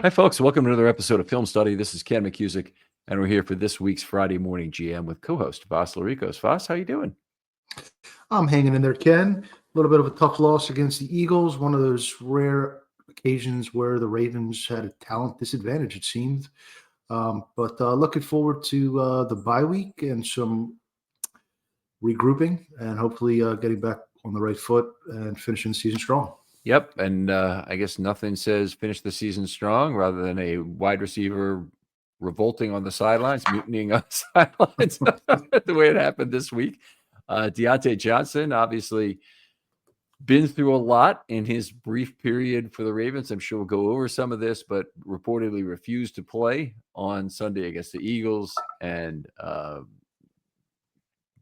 Hi, folks. Welcome to another episode of Film Study. This is Ken McCusick, and we're here for this week's Friday Morning GM with co-host Vas Laricos. Vas, how you doing? I'm hanging in there, Ken. A little bit of a tough loss against the Eagles. One of those rare occasions where the Ravens had a talent disadvantage, it seemed. But looking forward to the bye week and some regrouping and hopefully getting back on the right foot and finishing the season strong. Yep, and I guess nothing says finish the season strong rather than a wide receiver revolting on the sidelines, mutinying on the sidelines, the way it happened this week. Diontae Johnson, obviously been through a lot in his brief period for the Ravens. I'm sure we'll go over some of this, but reportedly refused to play on Sunday against the Eagles. And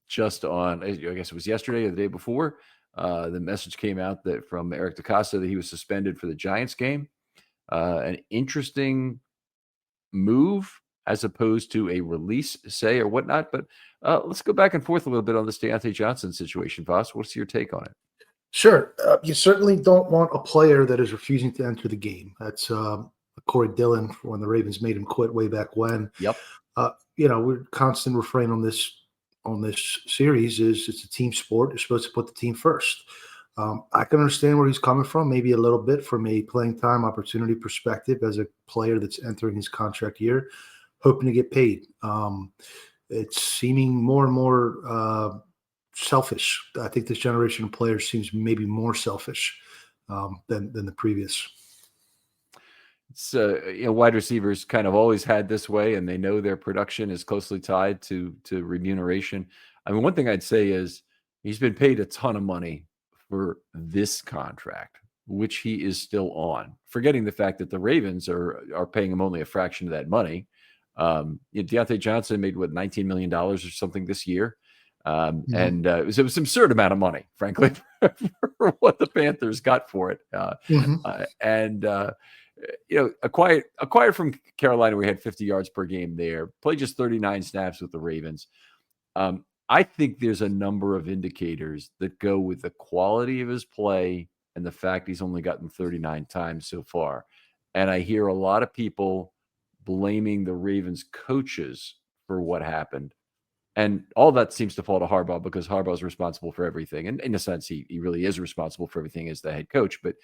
just on, I guess it was yesterday or the day before, the message came out that from Eric DeCosta that he was suspended for the Giants game. An interesting move as opposed to a release, say, or whatnot. But let's go back and forth a little bit on this Diontae Johnson situation, Voss. What's your take on it? Sure. You certainly don't want a player that is refusing to enter the game. That's Corey Dillon when the Ravens made him quit way back when. Yep. We're constant refrain on this series is it's a team sport. You're supposed to put the team first. I can understand where he's coming from, maybe a little bit from a playing time opportunity perspective as a player that's entering his contract year, hoping to get paid. It's seeming more and more selfish. I think this generation of players seems maybe more selfish than the previous. It's wide receivers kind of always had this way, and they know their production is closely tied to remuneration. I mean, one thing I'd say is he's been paid a ton of money for this contract, which he is still on, forgetting the fact that the Ravens are paying him only a fraction of that money. Diontae Johnson made $19 million or something this year. And it was an absurd amount of money, frankly, for what the Panthers got for it. Acquired from Carolina, we had 50 yards per game there, played just 39 snaps with the Ravens. I think there's a number of indicators that go with the quality of his play and the fact he's only gotten 39 times so far. And I hear a lot of people blaming the Ravens coaches for what happened. And all that seems to fall to Harbaugh because Harbaugh is responsible for everything. And in a sense, he really is responsible for everything as the head coach. But,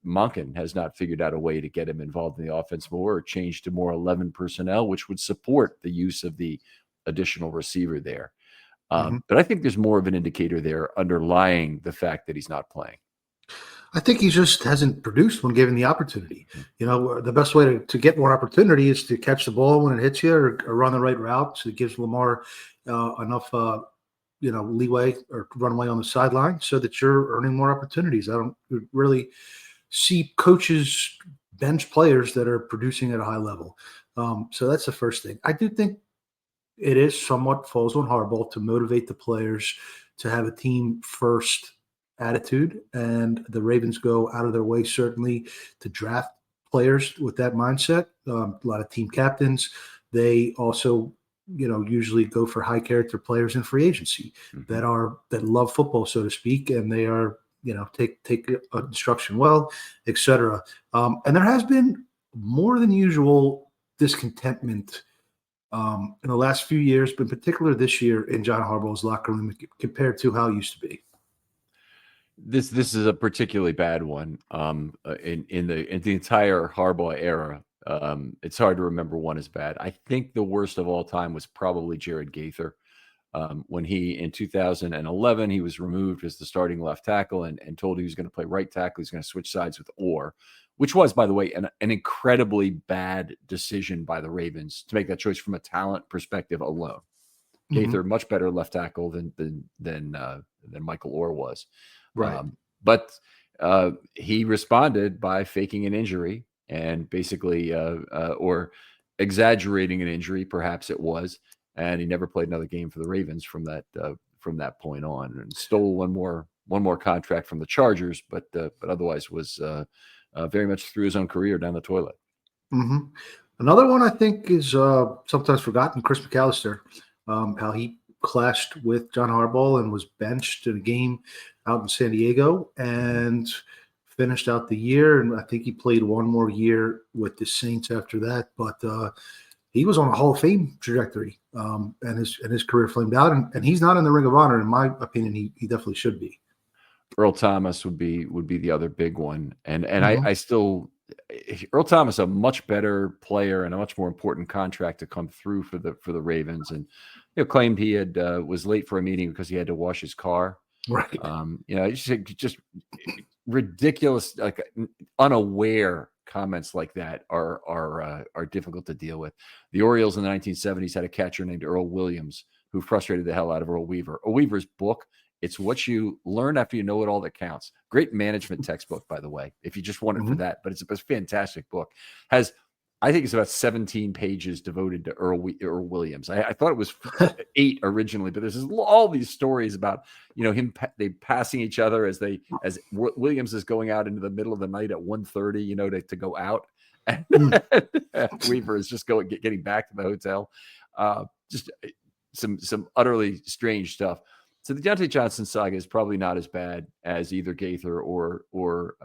Monken has not figured out a way to get him involved in the offense more or change to more 11 personnel, which would support the use of the additional receiver there. But I think there's more of an indicator there underlying the fact that he's not playing. I think he just hasn't produced when given the opportunity. The best way to get more opportunity is to catch the ball when it hits you or run the right route. So it gives Lamar enough, leeway or runway on the sideline so that you're earning more opportunities. I don't really see coaches bench players that are producing at a high level. So that's the first thing. I do think it is somewhat falls on Harbaugh to motivate the players to have a team first attitude, and the Ravens go out of their way certainly to draft players with that mindset. A lot of team captains, they also usually go for high character players in free agency that love football, so to speak, and they are take instruction well, etc. And there has been more than usual discontentment in the last few years, but in particular this year in John Harbaugh's locker room compared to how it used to be. This is a particularly bad one in the entire Harbaugh era. It's hard to remember one as bad. I think the worst of all time was probably Jared Gaither. When he, in 2011, he was removed as the starting left tackle and told he was going to play right tackle. He's going to switch sides with Orr, which was, by the way, an incredibly bad decision by the Ravens to make that choice from a talent perspective alone. Gaither, much better left tackle than Michael Orr was. Right. But he responded by faking an injury and basically or exaggerating an injury, perhaps it was, and he never played another game for the Ravens from that point on, and stole one more contract from the Chargers, but otherwise was very much threw his own career down the toilet. Another one I think is sometimes forgotten, Chris McAllister, how he clashed with John Harbaugh and was benched in a game out in San Diego and finished out the year, and I think he played one more year with the Saints after that. But he was on a Hall of Fame trajectory, and his career flamed out. And he's not in the Ring of Honor, in my opinion. He definitely should be. Earl Thomas would be the other big one, and Mhm. I still Earl Thomas, a much better player and a much more important contract to come through for the Ravens, and claimed he had was late for a meeting because he had to wash his car. Right. Just ridiculous, like unaware comments like that are difficult to deal with. The Orioles in the 1970s had a catcher named Earl Williams who frustrated the hell out of Earl Weaver. Earl Weaver's book, it's what you learn after you know it all that counts. Great management textbook, by the way, if you just want it for Mhm. that. But it's a fantastic book. I think it's about 17 pages devoted to Earl Williams. I thought it was 8 originally, but there's all these stories about they passing each other as Williams is going out into the middle of the night at 1:30, to go out, and Weaver is just getting back to the hotel. Just some utterly strange stuff. So the Deontay Johnson saga is probably not as bad as either Gaither or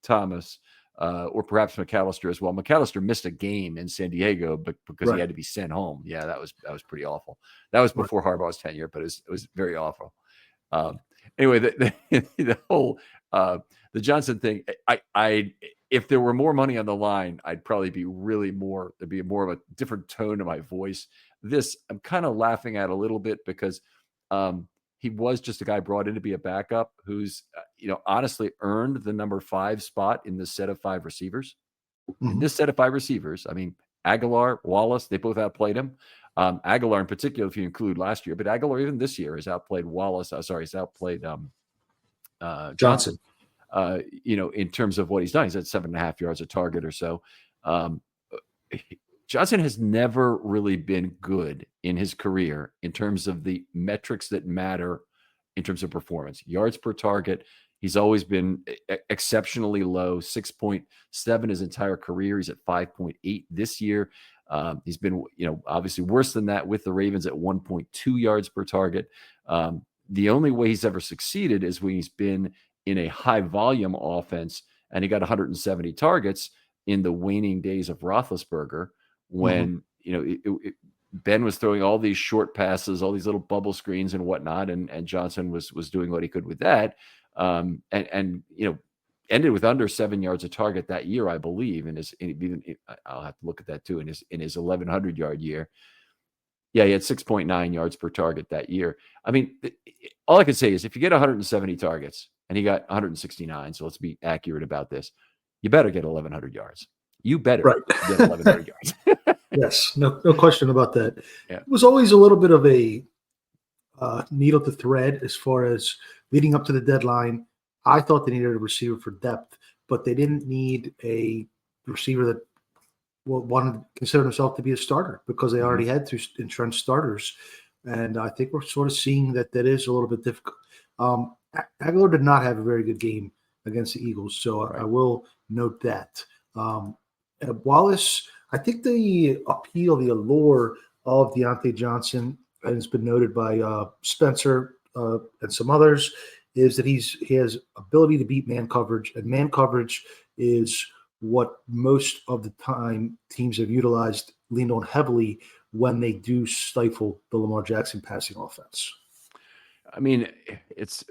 Thomas. Or perhaps McAllister as well. McAllister missed a game in San Diego because Right. he had to be sent home. Yeah, that was pretty awful. That was before Harbaugh's tenure, but it was very awful. Anyway, the whole the Johnson thing. I if there were more money on the line, I'd probably be there'd be more of a different tone to my voice. This I'm kind of laughing at a little bit because he was just a guy brought in to be a backup who's, honestly earned the number 5 spot in this set of 5 receivers. In Mhm. this set of 5 receivers, I mean, Aguilar, Wallace, they both outplayed him. Aguilar in particular, if you include last year, but Aguilar even this year has outplayed Wallace. He's outplayed Johnson. In terms of what he's done, he's at 7.5 yards a target or so. Johnson has never really been good in his career in terms of the metrics that matter in terms of performance. Yards per target, he's always been exceptionally low, 6.7 his entire career. He's at 5.8 this year. He's been, obviously worse than that with the Ravens at 1.2 yards per target. The only way he's ever succeeded is when he's been in a high volume offense, and he got 170 targets in the waning days of Roethlisberger, when Ben was throwing all these short passes, all these little bubble screens and whatnot, and Johnson was doing what he could with that, and ended with under 7 yards a target that year, I believe. I'll have to look at that too. In his 1,100 yard year, yeah, he had 6.9 yards per target that year. I mean, all I can say is if you get 170 targets and he got 169, so let's be accurate about this, you better get 1,100 yards. You better get 1,100 yards. Yes, no question about that. Yeah. It was always a little bit of a needle to thread as far as leading up to the deadline. I thought they needed a receiver for depth, but they didn't need a receiver that wanted to consider himself to be a starter because they already had 2 entrenched starters. And I think we're sort of seeing that is a little bit difficult. Aguilar did not have a very good game against the Eagles, so I will note that. Wallace, I think the allure of Deontay Johnson, and it's been noted by Spencer and some others, is that he has ability to beat man coverage, and man coverage is what most of the time teams have leaned on heavily when they do stifle the Lamar Jackson passing offense. I mean, it's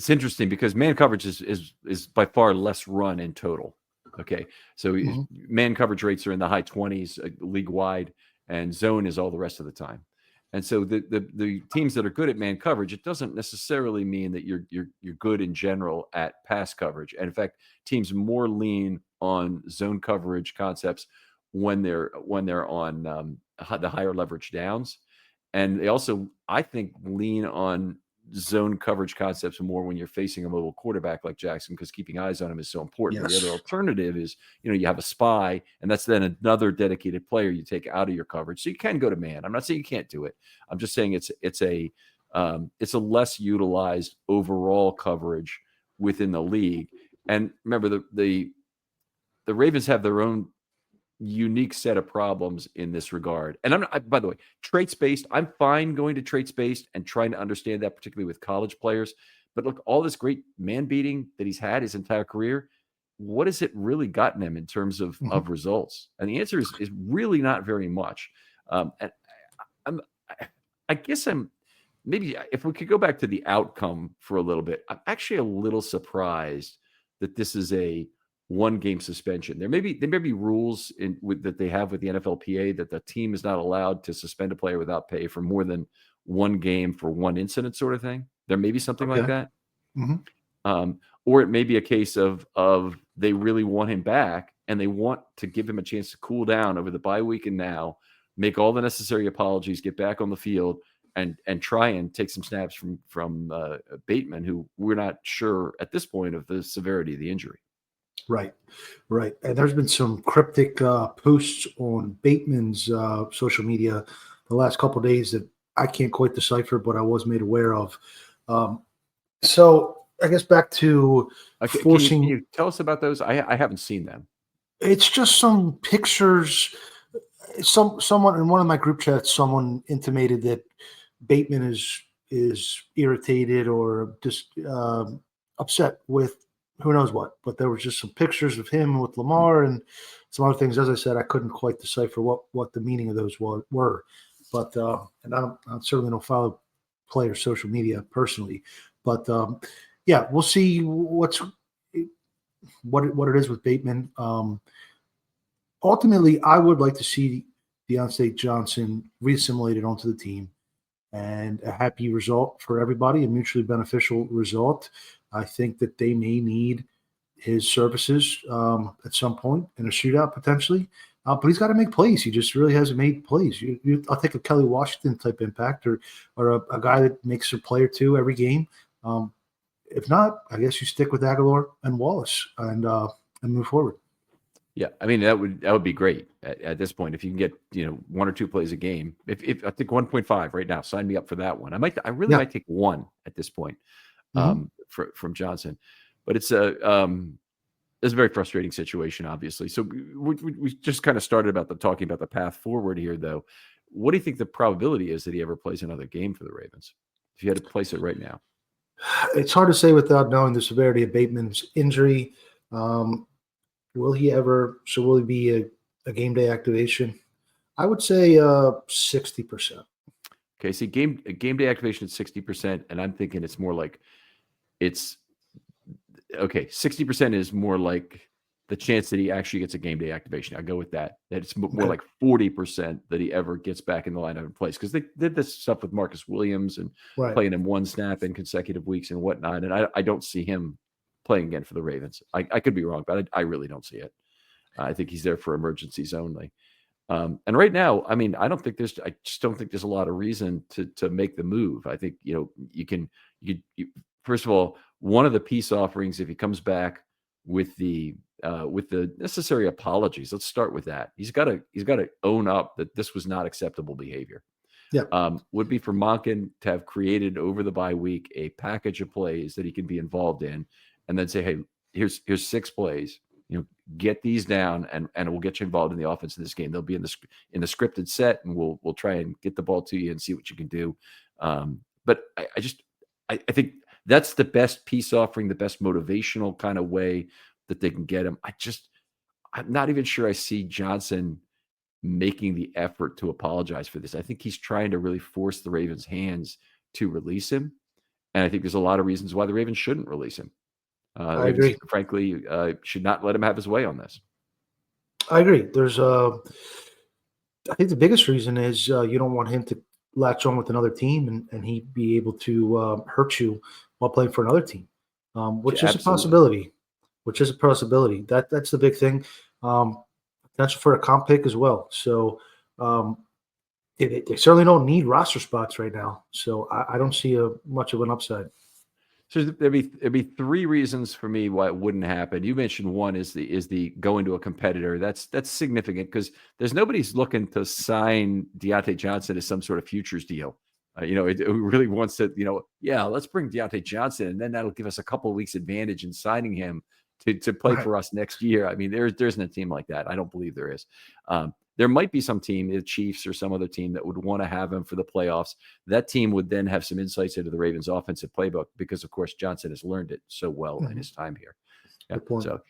interesting because man coverage is by far less run in total. Okay, so man coverage rates are in the high 20s league wide, and zone is all the rest of the time. And so the teams that are good at man coverage, it doesn't necessarily mean that you're good in general at pass coverage. And in fact, teams more lean on zone coverage concepts when they're on the higher leverage downs, and they also, I think, lean on zone coverage concepts more when you're facing a mobile quarterback like Jackson, because keeping eyes on him is so important. Yes. The other alternative is, you have a spy, and that's then another dedicated player you take out of your coverage. So you can go to man. I'm not saying you can't do it. I'm just saying it's a less utilized overall coverage within the league. And remember, the Ravens have their own unique set of problems in this regard. And by the way, traits based, I'm fine going to traits based and trying to understand that, particularly with college players. But look, all this great man beating that he's had his entire career, what has it really gotten him in terms Mhm. of results? And the answer is really not very much. And I'm, I guess I'm maybe if we could go back to the outcome for a little bit, I'm actually a little surprised that this is a one game suspension. There may be rules that they have with the NFLPA that the team is not allowed to suspend a player without pay for more than one game for one incident, sort of thing. There may be something like Okay. that. Hmm. Or it may be a case of they really want him back and they want to give him a chance to cool down over the bye week and now make all the necessary apologies, get back on the field, and try and take some snaps from Bateman, who we're not sure at this point of the severity of the injury. Right, right. And there's been some cryptic posts on Bateman's social media the last couple of days that I can't quite decipher, but I was made aware of. Um, so I guess back to Can forcing. you tell us about those? I haven't seen them. It's just some pictures. Someone in one of my group chats, someone intimated that Bateman is irritated or just upset with who knows what. But there was just some pictures of him with Lamar and some other things. As I said, I couldn't quite decipher what the meaning of those were. But and I certainly don't follow players' social media personally. But yeah, we'll see what it is with Bateman. Ultimately, I would like to see Deontay Johnson reassimilated onto the team and a happy result for everybody, a mutually beneficial result. I think that they may need his services at some point in a shootout potentially. But he's got to make plays. He just really hasn't made plays. I'll take a Kelly Washington type impact or a guy that makes a play or two every game. If not, I guess you stick with Aguilar and Wallace and move forward. Yeah, I mean that would be great at this point if you can get one or two plays a game. If I think 1.5 right now, sign me up for that one. I really Yeah. might take one at this point Mhm. from Johnson, but it's a very frustrating situation, obviously. So we just kind of started talking about the path forward here, though. What do you think the probability is that he ever plays another game for the Ravens? If you had to place it right now. It's hard to say without knowing the severity of Bateman's injury. Will he be a game day activation? I would say 60%. Okay, see, game day activation at 60%, and I'm thinking it's more like it's okay. 60% is more like the chance that he actually gets a game day activation. I go with that. That it's more Okay. like 40% that he ever gets back in the lineup and plays because they did this stuff with Marcus Williams and Right. playing him one snap in consecutive weeks and whatnot. And I don't see him playing again for the Ravens. I could be wrong, but I really don't see it. I think he's there for emergencies only. And right now, I mean, I just don't think there's a lot of reason to make the move. I think, you first of all, one of the peace offerings, if he comes back with the necessary apologies, let's start with that. He's got to own up that this was not acceptable behavior. Yeah. Would be for Monken to have created over the bye week a package of plays that he can be involved in, and then say, hey, here's 6 plays. Get these down, and we'll get you involved in the offense in this game. They'll be in the scripted set, and we'll try and get the ball to you and see what you can do. But I think that's the best peace offering, the best motivational kind of way that they can get him. I'm not even sure I see Johnson making the effort to apologize for this. I think he's trying to really force the Ravens' hands to release him, and I think there's a lot of reasons why the Ravens shouldn't release him. The I Ravens, agree. frankly, should not let him have his way on this. I agree. I think the biggest reason is you don't want him to latch on with another team and he be able to hurt you while playing for another team, which is a Absolutely. possibility. Which is a possibility. That's the big thing. That's for a comp pick as well. So they certainly don't need roster spots right now. So I don't see much of an upside. So there'd be 3 reasons for me why it wouldn't happen. You mentioned one is the going to a competitor. That's significant because there's nobody's looking to sign Deontay Johnson as some sort of futures deal. It really wants to, yeah, let's bring Deontay Johnson, and then that'll give us a couple of weeks advantage in signing him to play Right. for us next year. I mean, there isn't a team like that. I don't believe there is. there might be some team, the Chiefs or some other team, that would want to have him for the playoffs. That team would then have some insights into the Ravens' offensive playbook because, of course, Johnson has learned it so well in his time here. Yeah, Good point. so,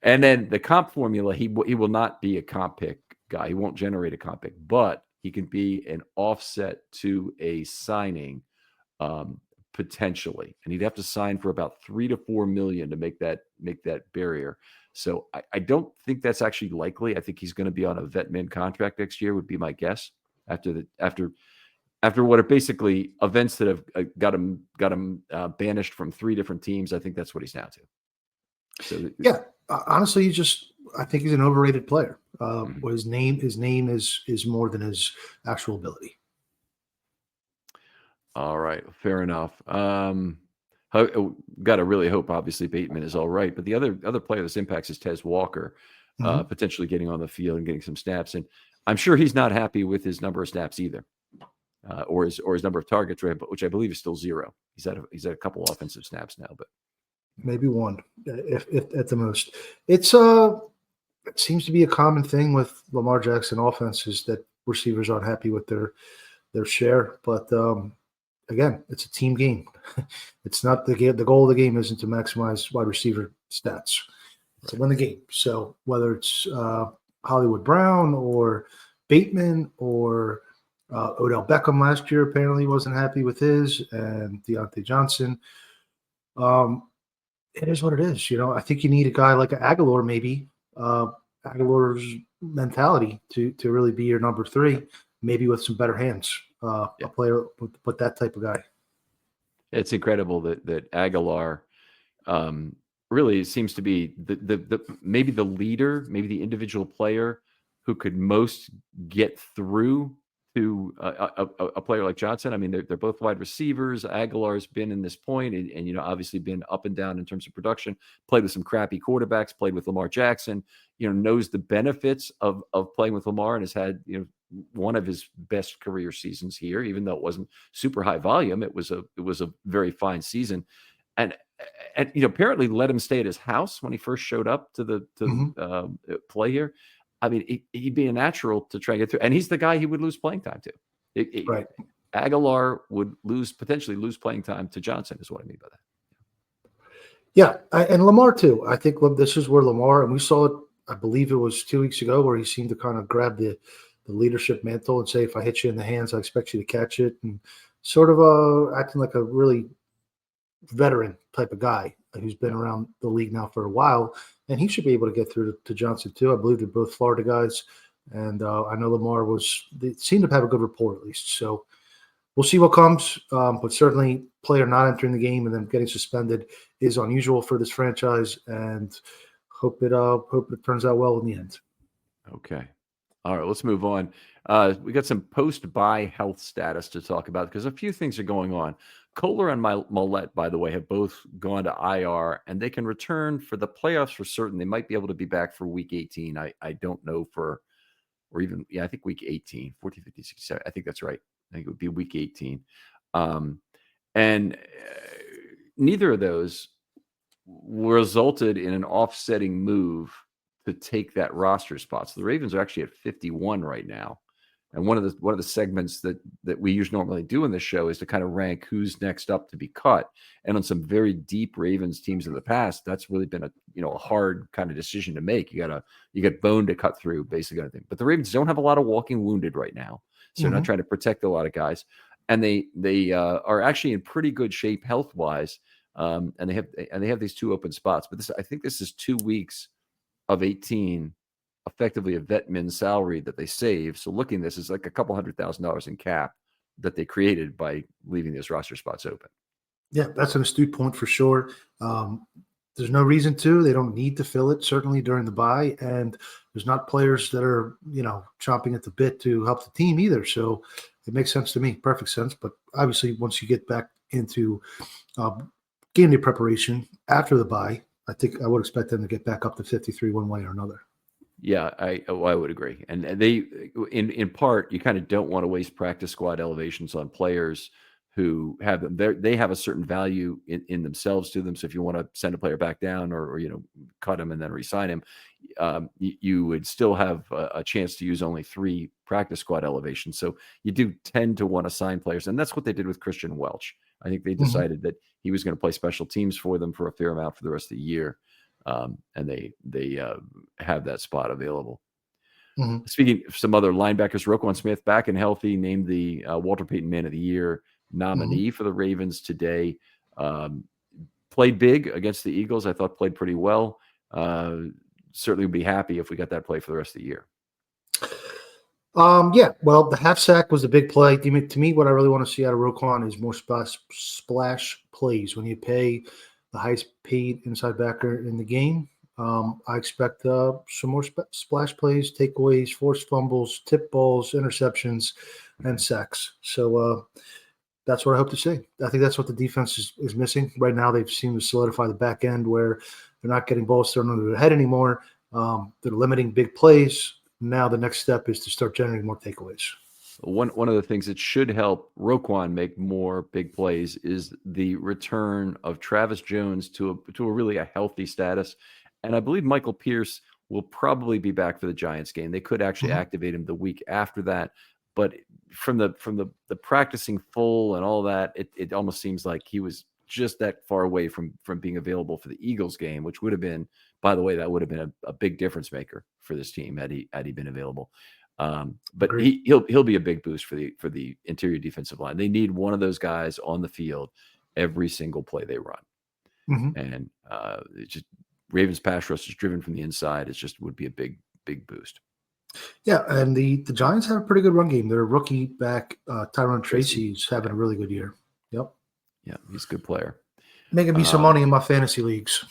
and then the comp formula, he will not be a comp pick guy. He won't generate a comp pick, but he can be an offset to a signing, potentially, and he'd have to sign for about $3 to $4 million to make that barrier. So I don't think that's actually likely. I think he's going to be on a vet min contract next year, would be my guess. After what are basically events that have got him banished from 3 different teams, I think that's what he's now to. So yeah, honestly, I think he's an overrated player. His name is more than his actual ability. All right, fair enough. Got to really hope, obviously, Bateman is all right. But the other player this impacts is Tez Walker, potentially getting on the field and getting some snaps. And I'm sure he's not happy with his number of snaps either, or his number of targets, which I believe is still 0. He's had a couple offensive snaps now, but maybe 1, if at the most. It seems to be a common thing with Lamar Jackson offenses that receivers aren't happy with their share, but again, it's a team game. It's not the game. The goal of the game isn't to maximize wide receiver stats. It's to win the game. So whether it's Hollywood Brown or Bateman or Odell Beckham last year apparently wasn't happy with his, and Deontay Johnson, it is what it is. I think you need a guy like Aguilar, maybe Aguilar's mentality to really be your number 3, maybe with some better hands. A player with that type of guy. It's incredible that Aguilar really seems to be the maybe the leader, maybe the individual player who could most get through to a player like Johnson. I mean, they're both wide receivers. Aguilar's been in this point and obviously been up and down in terms of production, played with some crappy quarterbacks, played with Lamar Jackson, knows the benefits of playing with Lamar, and has had, one of his best career seasons here, even though it wasn't super high volume. It was a very fine season. And apparently let him stay at his house when he first showed up to play here. I mean, he'd be a natural to try and get through. And he's the guy he would lose playing time to. Right. Aguilar would potentially lose playing time to Johnson, is what I mean by that. Yeah, and Lamar too. I think this is where Lamar, and we saw it, I believe it was 2 weeks ago, where he seemed to kind of grab the leadership mantle and say, if I hit you in the hands, I expect you to catch it, and sort of acting like a really veteran type of guy who's been around the league now for a while, and he should be able to get through to Johnson too. I believe they're both Florida guys, and I know Lamar they seem to have a good rapport at least. So we'll see what comes, but certainly player not entering the game and then getting suspended is unusual for this franchise, and hope it turns out well in the end. Okay. All right, let's move on. We got some post-bye health status to talk about because a few things are going on. Kohler and Millette, by the way, have both gone to IR, and they can return for the playoffs for certain. They might be able to be back for week 18. I don't know I think week 18, 14, 15, 16, I think that's right. I think it would be week 18. And neither of those resulted in an offsetting move to take that roster spot. So the Ravens are actually at 51 right now. And one of the segments that we usually normally do in this show is to kind of rank who's next up to be cut. And on some very deep Ravens teams in the past, that's really been a hard kind of decision to make. You got bone to cut through, basically, kind of thing. But the Ravens don't have a lot of walking wounded right now, so they're not trying to protect a lot of guys. And they are actually in pretty good shape health wise. And they have these 2 open spots. But I think this is 2 weeks of 18. Effectively a vet min salary that they save. So looking at this is like a couple $100,000 in cap that they created by leaving those roster spots open. Yeah, that's an astute point for sure. There's no reason to. They don't need to fill it, certainly during the bye. And there's not players that are, chomping at the bit to help the team either. So it makes sense to me, perfect sense. But obviously, once you get back into game day preparation after the bye, I think I would expect them to get back up to 53 one way or another. Yeah, I would agree. And they, in part, you kind of don't want to waste practice squad elevations on players who have them. They have a certain value in themselves to them. So if you want to send a player back down or cut him and then re-sign him, you would still have a chance to use only 3 practice squad elevations. So you do tend to want to sign players, and that's what they did with Christian Welch. I think they decided that he was going to play special teams for them for a fair amount for the rest of the year, and they have that spot available. Speaking of some other linebackers, Roquan Smith back and healthy, named the Walter Payton Man of the Year nominee for the Ravens today. Played big against the Eagles. I thought played pretty well. Certainly would be happy if we got that play for the rest of the year. Yeah, well, the half sack was a big play. To me, what I really want to see out of Roquan is more splash plays. When you pay the highest paid inside backer in the game, I expect some more splash plays, takeaways, forced fumbles, tip balls, interceptions, and sacks. So that's what I hope to see. I think that's what the defense is missing. Right now, they've seemed to solidify the back end where they're not getting balls thrown under their head anymore. They're limiting big plays. Now the next step is to start generating more takeaways. One of the things that should help Roquan make more big plays is the return of Travis Jones to a really healthy status. And I believe Michael Pierce will probably be back for the Giants game. They could actually activate him the week after that. But from the practicing full and all that, it almost seems like he was just that far away from being available for the Eagles game, which would have been, by the way, that would have been a big difference maker for this team had he been available. But he'll be a big boost for the interior defensive line. They need one of those guys on the field every single play they run. And just Ravens pass rush is driven from the inside. It just would be a big boost. Yeah, and the Giants have a pretty good run game. Their rookie back, Tyrone Tracy, is having a really good year. Yep. Yeah, he's a good player. Making me some money in my fantasy leagues.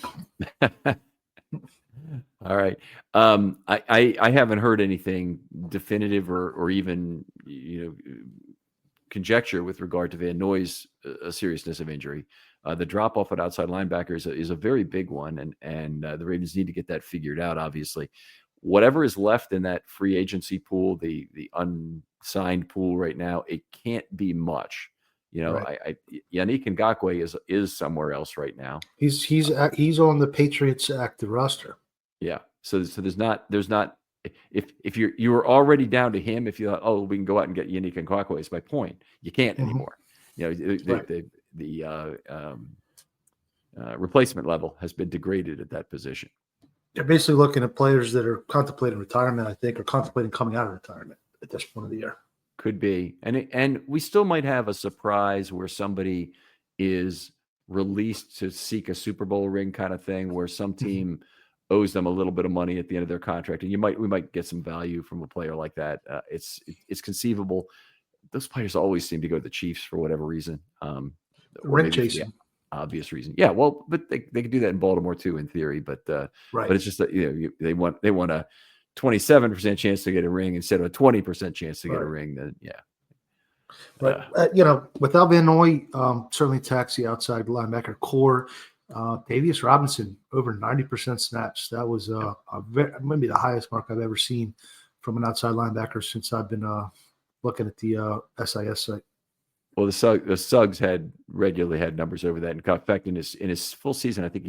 All right. I haven't heard anything definitive or even conjecture with regard to Van Noy's seriousness of injury. The drop off at outside linebacker is a very big one, and the Ravens need to get that figured out. Obviously, whatever is left in that free agency pool, the unsigned pool right now, it can't be much. Right. Yannick Ngakoue is somewhere else right now. He's on the Patriots active roster. Yeah. So there's not if you were already down to him, if you thought, we can go out and get Yannick Ngakoue, is my point. You can't anymore. The replacement level has been degraded at that position. They're basically looking at players that are contemplating retirement, I think, or contemplating coming out of retirement at this point of the year. Could be. And we still might have a surprise where somebody is released to seek a Super Bowl ring kind of thing, where some team owes them a little bit of money at the end of their contract. And we might get some value from a player like that. It's conceivable. Those players always seem to go to the Chiefs for whatever reason. Ring chasing. Obvious reason. Yeah, well, but they could do that in Baltimore too, in theory. But right. But it's just that they want a 27% chance to get a ring instead of a 20% chance to get a ring. Then But without Van Noy, certainly taxi outside linebacker core. Davius Robinson over 90% snaps. That was maybe the highest mark I've ever seen from an outside linebacker since I've been looking at the SIS site. Well, the Suggs had regularly had numbers over that. In fact, in his full season, I think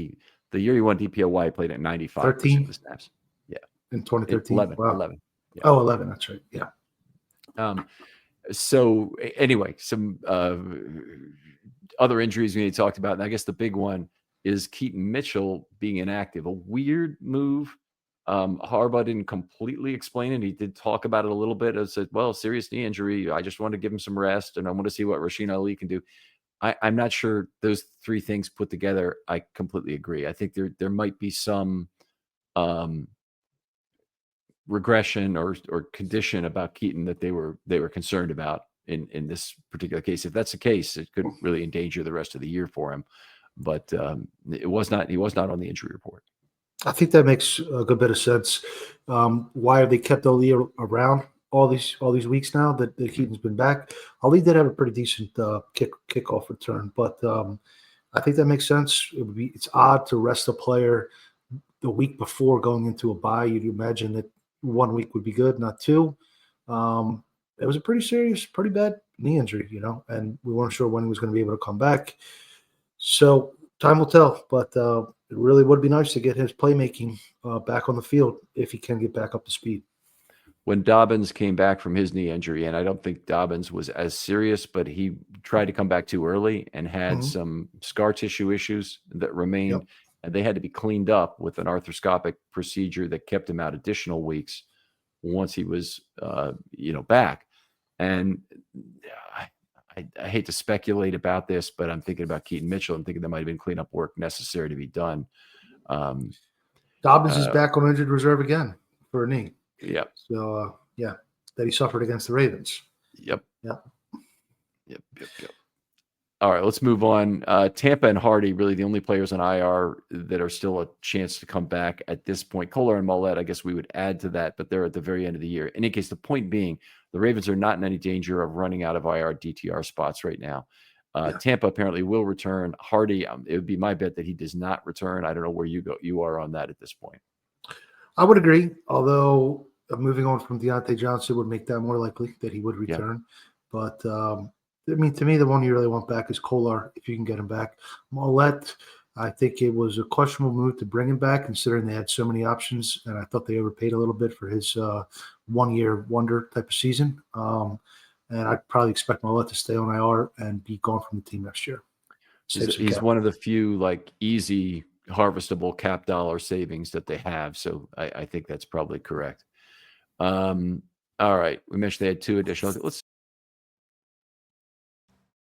the year he won DPOY, he played at 95% of the snaps. Yeah, in 2013. 11. Yeah. Oh, 11. That's right. Yeah. So anyway, some other injuries we talked about, and I guess the big one is Keaton Mitchell being inactive. A weird move. Harbaugh didn't completely explain it. He did talk about it a little bit. I said, serious knee injury. I just want to give him some rest, and I want to see what Rasheen Ali can do. I'm not sure those 3 things put together. I completely agree. I think there might be some regression or condition about Keaton that they were concerned about in this particular case. If that's the case, it could really endanger the rest of the year for him. But he was not on the injury report. I think that makes a good bit of sense. Why have they kept Ali around all these weeks now that Keaton's been back? Ali did have a pretty decent kickoff return, but I think that makes sense. It's odd to rest a player the week before going into a bye. You'd imagine that 1 week would be good, not 2. it was a pretty serious, pretty bad knee injury, and we weren't sure when he was going to be able to come back. So time will tell, but it really would be nice to get his playmaking back on the field if he can get back up to speed. When Dobbins came back from his knee injury, and I don't think Dobbins was as serious, but he tried to come back too early and had some scar tissue issues that remained, and they had to be cleaned up with an arthroscopic procedure that kept him out additional weeks once he was, back. And I hate to speculate about this, but I'm thinking about Keaton Mitchell. I'm thinking there might have been cleanup work necessary to be done. Dobbins is back on injured reserve again for a knee. Yep. So, that he suffered against the Ravens. Yep. All right, let's move on. Tampa and Hardy, really the only players on IR that are still a chance to come back at this point. Kolar and Mollett, I guess we would add to that, but they're at the very end of the year. In any case, the point being, the Ravens are not in any danger of running out of IR DTR spots right now. Tampa apparently will return. Hardy, it would be my bet that he does not return. I don't know where you are on that at this point. I would agree, although moving on from Deontay Johnson would make that more likely that he would return. But, to me, the one you really want back is Kolar, if you can get him back. Mollett, I think it was a questionable move to bring him back, considering they had so many options, and I thought they overpaid a little bit for his one-year wonder type of season. And I'd probably expect Mollett to stay on IR and be gone from the team next year. He's one of the few, easy harvestable cap dollar savings that they have. So I think that's probably correct. All right. We mentioned they had 2 additional. Let's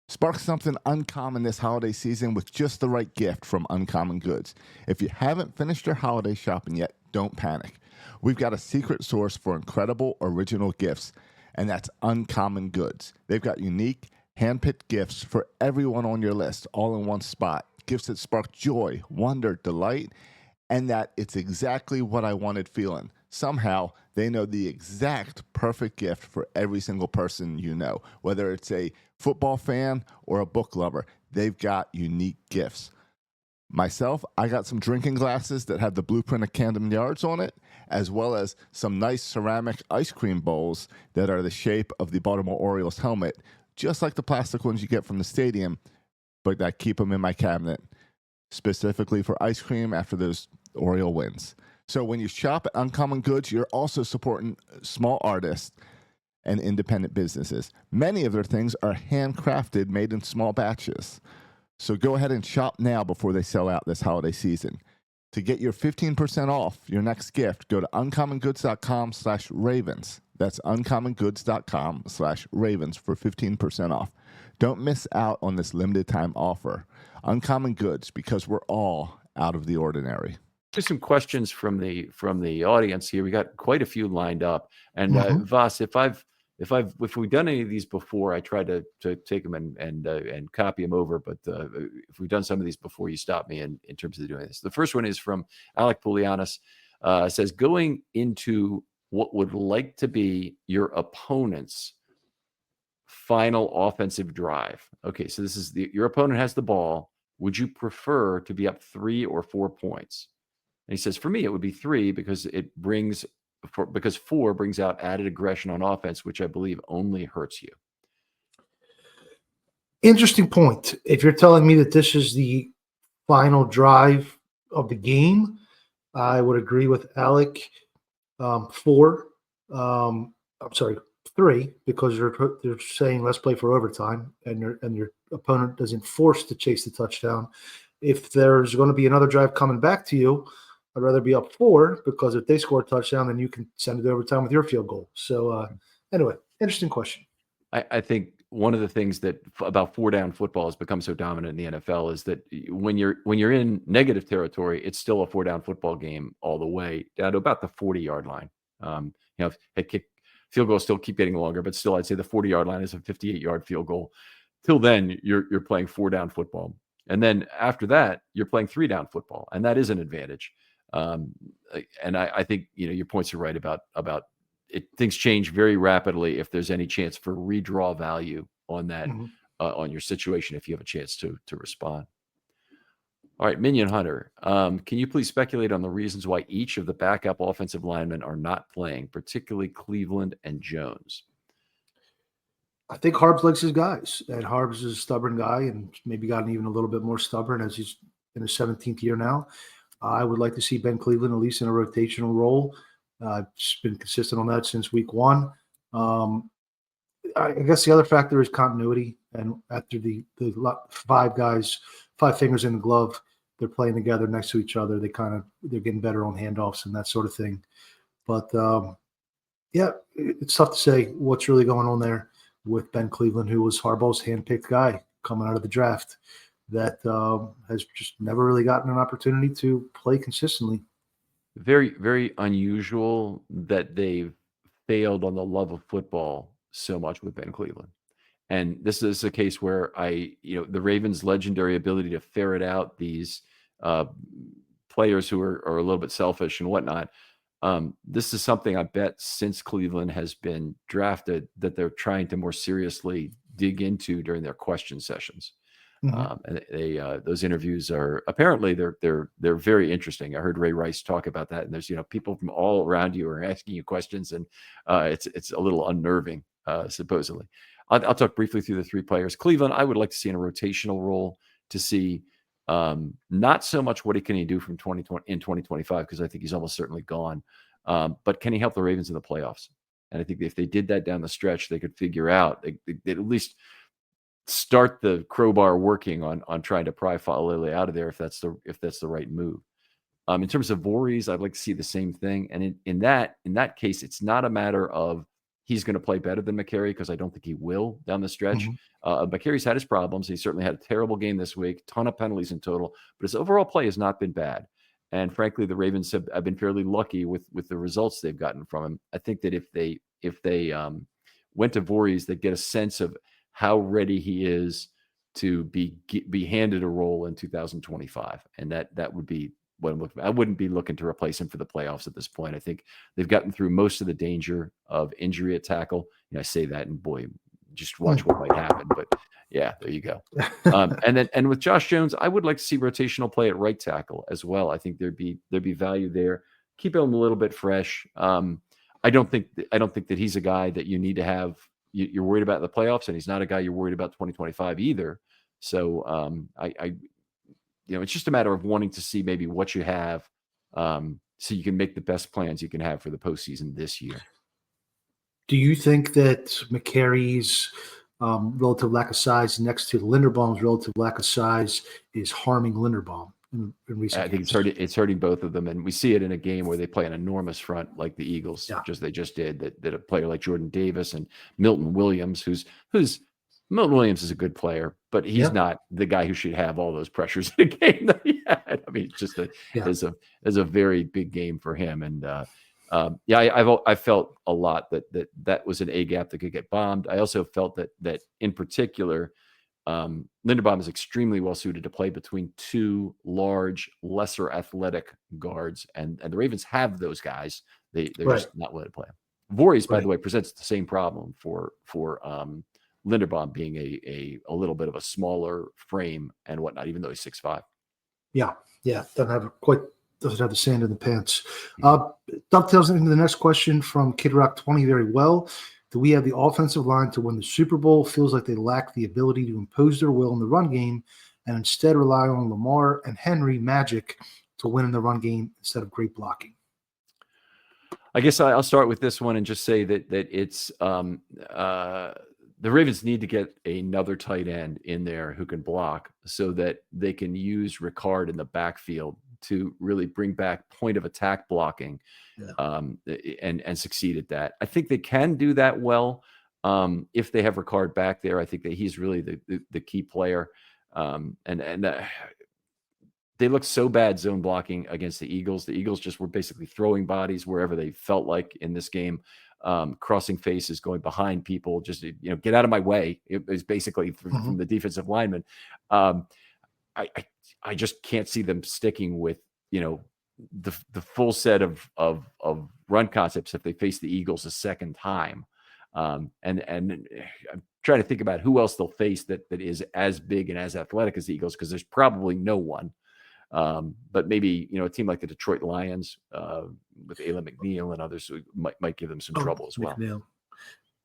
spark something uncommon this holiday season with just the right gift from Uncommon Goods. If you haven't finished your holiday shopping yet, don't panic. We've got a secret source for incredible original gifts, and that's Uncommon Goods. They've got unique, hand-picked gifts for everyone on your list, all in one spot. Gifts that spark joy, wonder, delight, and that it's exactly what I wanted feeling. Somehow, they know the exact perfect gift for every single person you know. Whether it's a football fan or a book lover, they've got unique gifts. Myself, I got some drinking glasses that have the blueprint of Camden Yards on it, as well as some nice ceramic ice cream bowls that are the shape of the Baltimore Orioles helmet, just like the plastic ones you get from the stadium, but I keep them in my cabinet, specifically for ice cream after those Oriole wins. So when you shop at Uncommon Goods, you're also supporting small artists and independent businesses. Many of their things are handcrafted, made in small batches. So go ahead and shop now before they sell out this holiday season. To get your 15% off your next gift, go to uncommongoods.com/ravens. That's uncommongoods.com/ravens for 15% off. Don't miss out on this limited time offer. Uncommon Goods, because we're all out of the ordinary. Just some questions from the audience here. We got quite a few lined up. And Vas, if we've done any of these before, I tried to take them and copy them over. But if we've done some of these before, you stop me in terms of doing this. The first one is from Alec Poulianis. Says, going into what would like to be your opponent's final offensive drive. Okay, so this is your opponent has the ball. Would you prefer to be up 3 or 4 points? And he says, for me, it would be 3 because because 4 brings out added aggression on offense, which I believe only hurts you. Interesting point. If you're telling me that this is the final drive of the game, I would agree with Alec. 4. I'm sorry, 3, because they're saying let's play for overtime, and your opponent isn't forced to chase the touchdown. If there's going to be another drive coming back to you, I'd rather be up 4 because if they score a touchdown, then you can send it to overtime with your field goal. So anyway, interesting question. I think one of the things that about 4-down football has become so dominant in the NFL is that when you're in negative territory, it's still a 4-down football game all the way down to about the 40-yard line. Field goals still keep getting longer, but still, I'd say the 40-yard line is a 58-yard field goal. Till then, you're playing 4-down football, and then after that, you're playing 3-down football, and that is an advantage. And I think your points are right about it. Things change very rapidly if there's any chance for redraw value on that on your situation if you have a chance to respond. All right, Minion Hunter, can you please speculate on the reasons why each of the backup offensive linemen are not playing, particularly Cleveland and Jones? I think Harbs likes his guys, and Harbs is a stubborn guy, and maybe gotten even a little bit more stubborn as he's in his 17th year now. I would like to see Ben Cleveland at least in a rotational role. It's been consistent on that since week one. I guess the other factor is continuity, and after the five fingers in the glove, they're playing together next to each other. They're getting better on handoffs and that sort of thing. But yeah, it's tough to say what's really going on there with Ben Cleveland, who was Harbaugh's handpicked guy coming out of the draft, that has just never really gotten an opportunity to play consistently. Very, very unusual that they've failed on the love of football so much with Ben Cleveland. And this is a case where the Ravens' legendary ability to ferret out these players who are a little bit selfish and whatnot. This is something I bet since Cleveland has been drafted that they're trying to more seriously dig into during their question sessions. And those interviews are apparently they're very interesting. I heard Ray Rice talk about that, and there's people from all around you are asking you questions, and it's a little unnerving, supposedly. I'll talk briefly through the three players. Cleveland, I would like to see in a rotational role to see not so much what can he do from 2020 in 2025, because I think he's almost certainly gone. But can he help the Ravens in the playoffs? And I think if they did that down the stretch, they could figure out they'd at least start the crowbar working on trying to pry Faalele out of there if that's the right move. In terms of Voorhees, I'd like to see the same thing. And in that case, it's not a matter of he's going to play better than Mekari, because I don't think he will down the stretch. Mekari's had his problems. He certainly had a terrible game this week, ton of penalties in total, but his overall play has not been bad. And frankly, the Ravens have been fairly lucky with the results they've gotten from him. I think that if they went to Voorhees, they'd get a sense of how ready he is to be handed a role in 2025. And that would be what I'm looking for. I wouldn't be looking to replace him for the playoffs at this point. I think they've gotten through most of the danger of injury at tackle. I say that, and boy, just watch what might happen. But yeah, there you go. And with Josh Jones, I would like to see rotational play at right tackle as well. I think there'd be value there. Keep him a little bit fresh. I don't think that he's a guy that you need to have. You're worried about the playoffs, and he's not a guy you're worried about 2025 either. So it's just a matter of wanting to see maybe what you have, so you can make the best plans you can have for the postseason this year. Do you think that Mekari's relative lack of size next to Linderbaum's relative lack of size is harming Linderbaum in recent games? I think it's hurting both of them, and we see it in a game where they play an enormous front like the Eagles, they just did. That a player like Jordan Davis and Milton Williams, who's Milton Williams is a good player, but he's not the guy who should have all those pressures in a game that he had. I mean, it's just is a very big game for him. And I felt a lot that was an A gap that could get bombed. I also felt that in particular, Linderbaum is extremely well suited to play between two large, lesser athletic guards, and the Ravens have those guys. They're just not willing to play him. Voorhees, by the way, presents the same problem for Linderbaum being a little bit of a smaller frame and whatnot, even though he's 6'5". Yeah, doesn't have the sand in the pants. Dovetails into the next question from Kid Rock 20 very well. Do we have the offensive line to win the Super Bowl? Feels like they lack the ability to impose their will in the run game and instead rely on Lamar and Henry magic to win in the run game instead of great blocking. I guess I'll start with this one and just say that it's the Ravens need to get another tight end in there who can block so that they can use Ricard in the backfield to really bring back point of attack blocking and succeed at that. I think they can do that well if they have Ricard back there. I think that he's really the key player. They look so bad zone blocking against the Eagles. The Eagles just were basically throwing bodies wherever they felt like in this game. Crossing faces, going behind people, just get out of my way. It was basically from the defensive lineman. I just can't see them sticking with the full set of run concepts if they face the Eagles a second time. And I'm trying to think about who else they'll face that is as big and as athletic as the Eagles, because there's probably no one. But maybe a team like the Detroit Lions with Ayla McNeil and others who might give them some trouble as well. McNeil.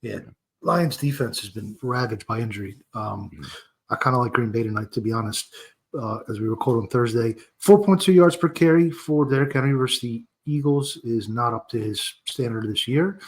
Yeah. Lions defense has been ravaged by injury. Mhm. I kind of like Green Bay tonight, to be honest. As we record on Thursday, 4.2 yards per carry for Derrick Henry versus the Eagles is not up to his standard this year.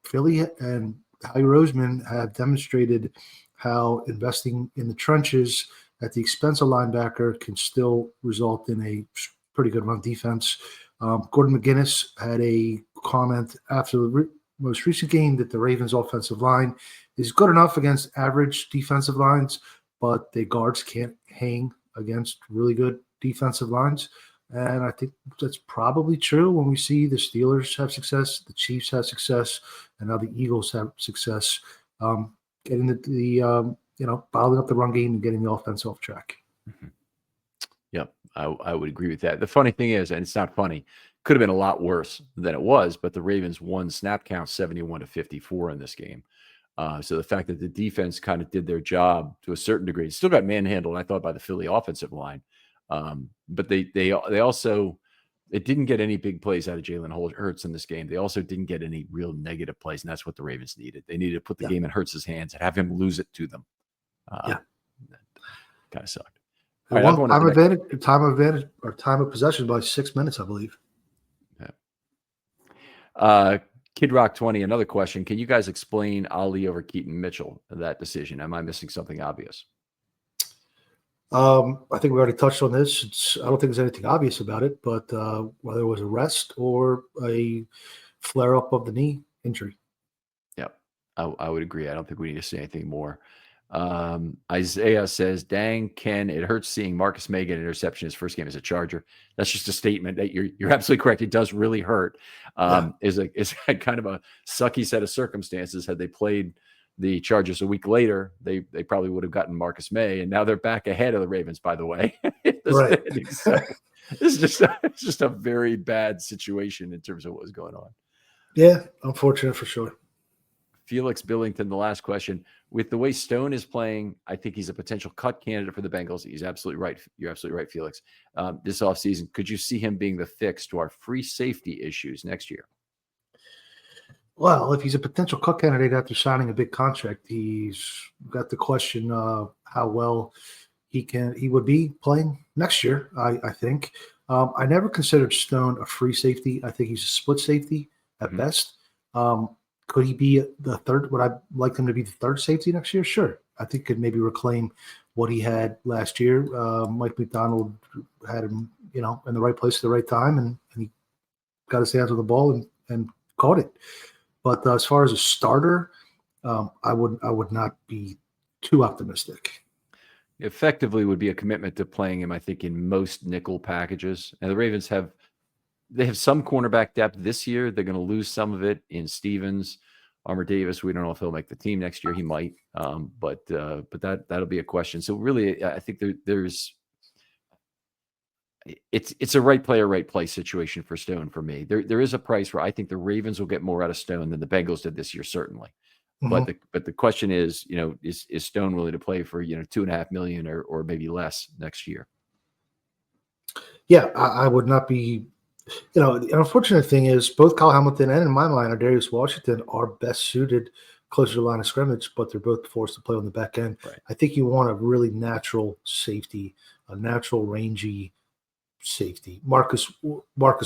Philly and Howie Roseman have demonstrated how investing in the trenches at the expense of linebacker can still result in a pretty good run defense. Gordon McGinnis had a comment after the most recent game that the Ravens offensive line is good enough against average defensive lines, but the guards can't hang against really good defensive lines. And I think that's probably true when we see the Steelers have success, the Chiefs have success, and now the Eagles have success getting bottling up the run game and getting the offense off track. Mhm. Yep, I would agree with that. The funny thing is, and it's not funny, could have been a lot worse than it was, but the Ravens won snap count 71-54 in this game. So the fact that the defense kind of did their job to a certain degree, still got manhandled, I thought, by the Philly offensive line. But they also it didn't get any big plays out of Jalen Hurts in this game. They also didn't get any real negative plays, and that's what the Ravens needed. They needed to put the game in Hurts' hands and have him lose it to them. Kind of sucked. All right, time of possession by 6 minutes, I believe. Kid Rock 20, another question. Can you guys explain Ali over Keaton Mitchell, that decision? Am I missing something obvious? I think we already touched on this. I don't think there's anything obvious about it, but whether it was a rest or a flare-up of the knee injury. Yeah, I would agree. I don't think we need to say anything more. Isaiah says, dang, Ken, it hurts seeing Marcus May get an interception his first game as a Charger. That's just a statement that you're absolutely correct. It does really hurt. Is a kind of a sucky set of circumstances. Had they played the Chargers a week later, they probably would have gotten Marcus May, and now they're back ahead of the Ravens, by the way. Right. So it's just a very bad situation in terms of what was going on. Yeah, unfortunate for sure. Felix Billington, the last question. With the way Stone is playing, I think he's a potential cut candidate for the Bengals. He's absolutely right. You're absolutely right, Felix. This offseason, could you see him being the fix to our free safety issues next year? Well, if he's a potential cut candidate after signing a big contract, he's got the question how well he would be playing next year, I think. I never considered Stone a free safety. I think he's a split safety at best. Could he be the third? Would I like him to be the third safety next year? Sure. I think could maybe reclaim what he had last year. Mike McDonald had him, in the right place at the right time, and he got his hands on the ball and caught it. But as far as a starter, I would not be too optimistic. Effectively would be a commitment to playing him, I think, in most nickel packages. And the Ravens have some cornerback depth this year. They're going to lose some of it in Stevens. Armour Davis, we don't know if he'll make the team next year. He might, but that'll be a question. So really, I think it's a right player, right place situation for Stone for me. There is a price where I think the Ravens will get more out of Stone than the Bengals did this year, certainly. Mm-hmm. But the question is, is Stone willing to play for $2.5 million or maybe less next year? Yeah, I would not be. The unfortunate thing is both Kyle Hamilton and, in my mind, Darius Washington are best suited closer to the line of scrimmage, but they're both forced to play on the back end. Right. I think you want a really natural safety, a natural rangy safety. Marcus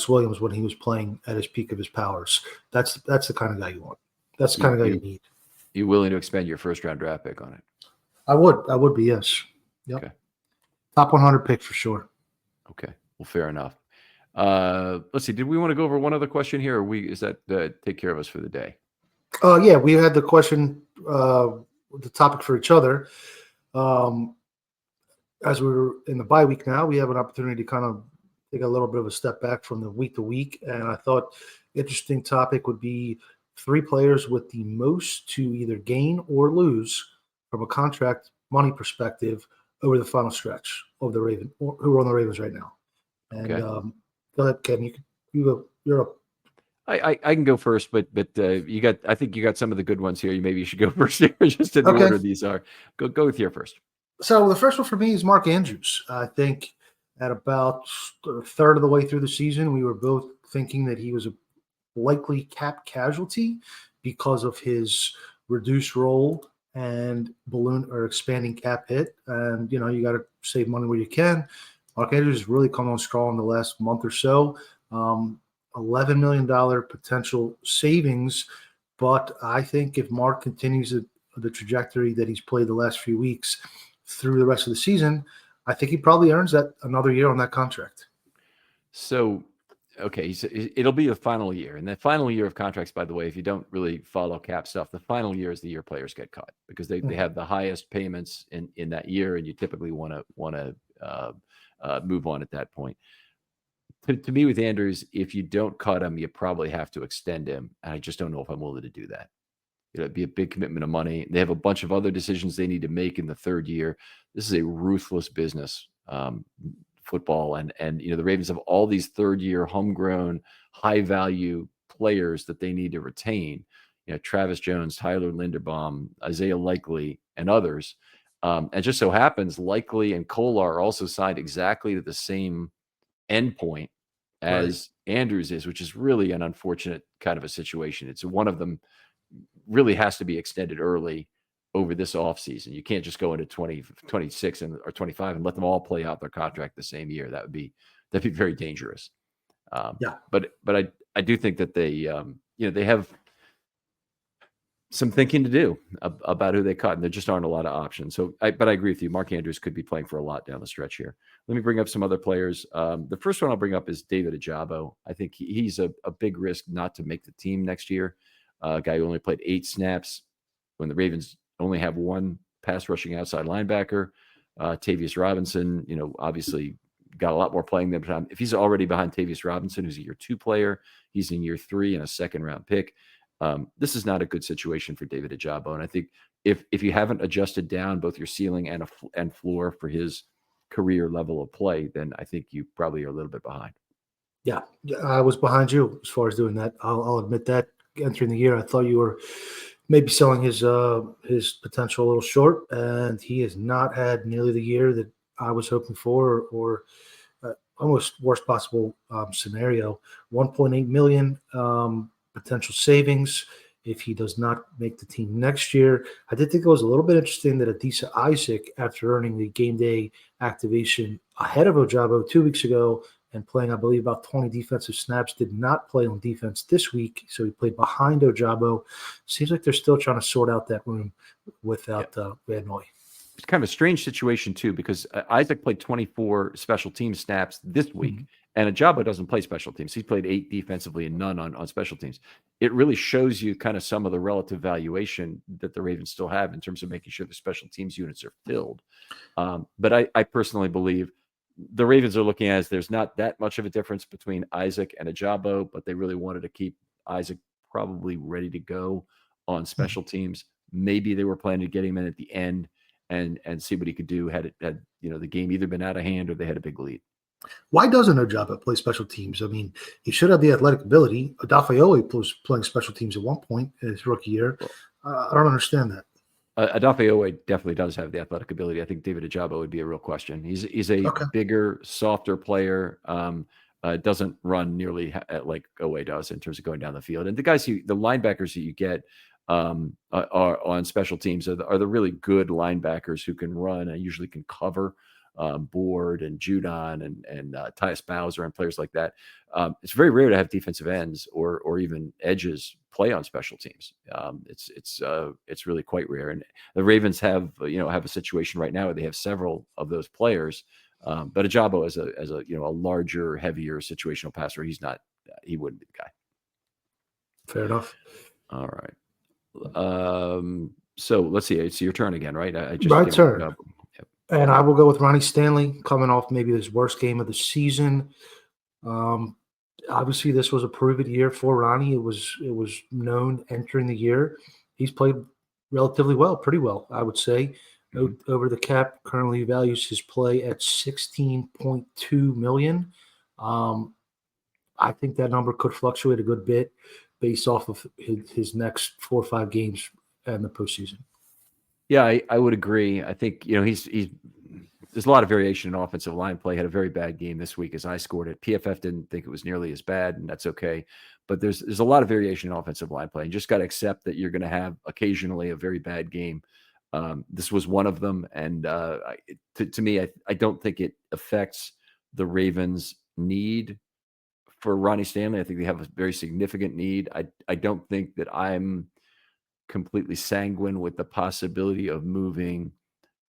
Williams, when he was playing at his peak of his powers, that's the kind of guy you want. That's the kind of guy you need. You willing to expend your first-round draft pick on it? I would be, yes. Yep. Okay. Top 100 pick for sure. Okay. Well, fair enough. Let's see. Did we want to go over one other question here, or is that take care of us for the day? Yeah, we had the question, the topic for each other. As we're in the bye week now, we have an opportunity to kind of take a little bit of a step back from the week to week. And I thought interesting topic would be 3 players with the most to either gain or lose from a contract money perspective over the final stretch of the Ravens, who are on the Ravens right now. And okay. Go ahead, Ken. You go. You're up. I can go first, but I think you got some of the good ones here. Maybe you should go first here, just in the order these are. Go with your first. So the first one for me is Mark Andrews. I think at about a third of the way through the season, we were both thinking that he was a likely cap casualty because of his reduced role and balloon or expanding cap hit. And, you got to save money where you can. Mark Andrews has really come on strong the last month or so. $11 million potential savings. But I think if Mark continues the trajectory that he's played the last few weeks through the rest of the season, I think he probably earns that another year on that contract. So, okay, so it'll be a final year. And the final year of contracts, by the way, if you don't really follow cap stuff, the final year is the year players get cut because they have the highest payments in that year, and you typically want to move on at that point. To me, with Andrews, if you don't cut him, you probably have to extend him. And I just don't know if I'm willing to do that. It'd be a big commitment of money. They have a bunch of other decisions they need to make in the third year. This is a ruthless business, football. And the Ravens have all these third-year homegrown, high-value players that they need to retain. Travis Jones, Tyler Linderbaum, Isaiah Likely, and others. And just so happens, Likely and Kolar are also signed exactly to the same endpoint as Andrews is, which is really an unfortunate kind of a situation. It's one of them really has to be extended early over this offseason. You can't just go into 2026 or 25 and let them all play out their contract the same year. That'd be very dangerous. But I do think that they have some thinking to do about who they cut, and there just aren't a lot of options. But I agree with you. Mark Andrews could be playing for a lot down the stretch here. Let me bring up some other players. The first one I'll bring up is David Ojabo. I think he's a big risk not to make the team next year. A guy who only played 8 snaps when the Ravens only have one pass rushing outside linebacker. Tavius Robinson, obviously got a lot more playing than time. If he's already behind Tavius Robinson, who's a year 2 player, he's in year 3 and a second-round pick. This is not a good situation for David Ojabo. And I think if you haven't adjusted down both your ceiling and floor for his career level of play, then I think you probably are a little bit behind. Yeah, I was behind you as far as doing that. I'll admit that. Entering the year, I thought you were maybe selling his potential a little short, and he has not had nearly the year that I was hoping for, or almost worst possible scenario. 1.8 million potential savings if he does not make the team next year. I did think it was a little bit interesting that Adisa Isaac, after earning the game day activation ahead of Ojabo 2 weeks ago and playing, I believe, about 20 defensive snaps, did not play on defense this week. So he played behind Ojabo. Seems like they're still trying to sort out that room without Van Noy. It's kind of a strange situation, too, because Isaac played 24 special team snaps this week, and Ojabo doesn't play special teams. He played 8 defensively and none on special teams. It really shows you kind of some of the relative valuation that the Ravens still have in terms of making sure the special teams units are filled. But I personally believe the Ravens are looking at there's not that much of a difference between Isaac and Ojabo, but they really wanted to keep Isaac probably ready to go on special teams. Maybe they were planning to get him in at the end and see what he could do had the game either been out of hand or they had a big lead. Why doesn't Ojabo play special teams? I mean, he should have the athletic ability. Odafe was playing special teams at one point in his rookie year. I don't understand that. Odafe definitely does have the athletic ability. I think David Ojabo would be a real question. He's a bigger, softer player. Doesn't run nearly like Owe does in terms of going down the field. And the linebackers that you get are on special teams are the really good linebackers who can run and usually can cover. Board and Judon and Tyus Bowser and players like that. It's very rare to have defensive ends or even edges play on special teams. It's really quite rare. And the Ravens have a situation right now where they have several of those players. But Ojabo as a larger, heavier situational passer, he wouldn't be the guy. Fair enough. All right. So let's see. It's your turn again, right? My turn. And I will go with Ronnie Stanley coming off maybe his worst game of the season. Obviously, this was a prove-it year for Ronnie. It was known entering the year. He's played relatively well, pretty well, I would say. Over the cap, currently values his play at $16.2 million. I think that number could fluctuate a good bit based off of his next 4 or 5 games in the postseason. Yeah, I would agree. I think, there's a lot of variation in offensive line play. Had a very bad game this week as I scored it. PFF didn't think it was nearly as bad, and that's okay. but there's a lot of variation in offensive line play. You just got to accept that you're going to have occasionally a very bad game. This was one of them, and to me, I don't think it affects the Ravens' need for Ronnie Stanley. I think they have a very significant need. I don't think that I'm completely sanguine with the possibility of moving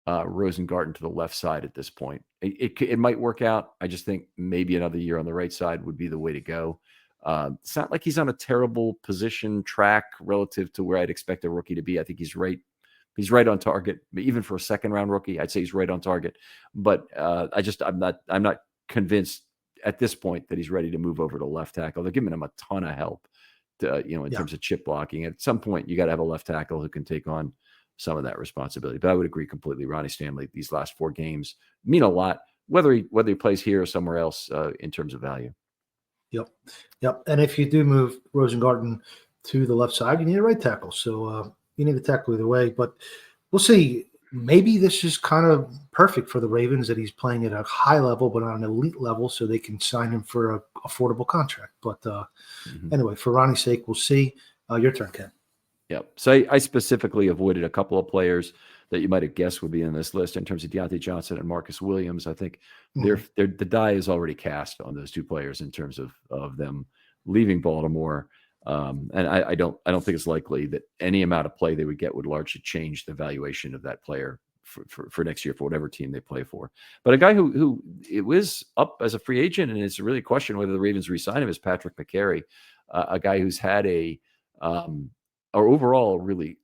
Rosengarten to the left side at this point. It might work out. I just think maybe another year on the right side would be the way to go. It's not like he's on a terrible position track relative to where I'd expect a rookie to be. I think he's right. He's right on target, even for a second round rookie. I'd say he's right on target. But I'm not convinced at this point that he's ready to move over to left tackle. They're giving him a ton of help, in terms of chip blocking. At some point, you got to have a left tackle who can take on some of that responsibility. But I would agree completely. Ronnie Stanley, these last 4 games mean a lot, whether he plays here or somewhere else in terms of value. Yep. And if you do move Rosengarten to the left side, you need a right tackle. So you need a tackle either way. But we'll see. Maybe this is kind of perfect for the Ravens that he's playing at a high level, but on an elite level, so they can sign him for an affordable contract. But anyway, for Ronnie's sake, we'll see. Your turn, Ken. Yep. So I specifically avoided a couple of players that you might have guessed would be in this list in terms of Deontay Johnson and Marcus Williams. I think the die is already cast on those 2 players in terms of them leaving Baltimore. And I don't think it's likely that any amount of play they would get would largely change the valuation of that player for next year for whatever team they play for. But a guy who it was up as a free agent, and it's really a question whether the Ravens re-sign him, is Patrick McCary, a guy who's had or overall a really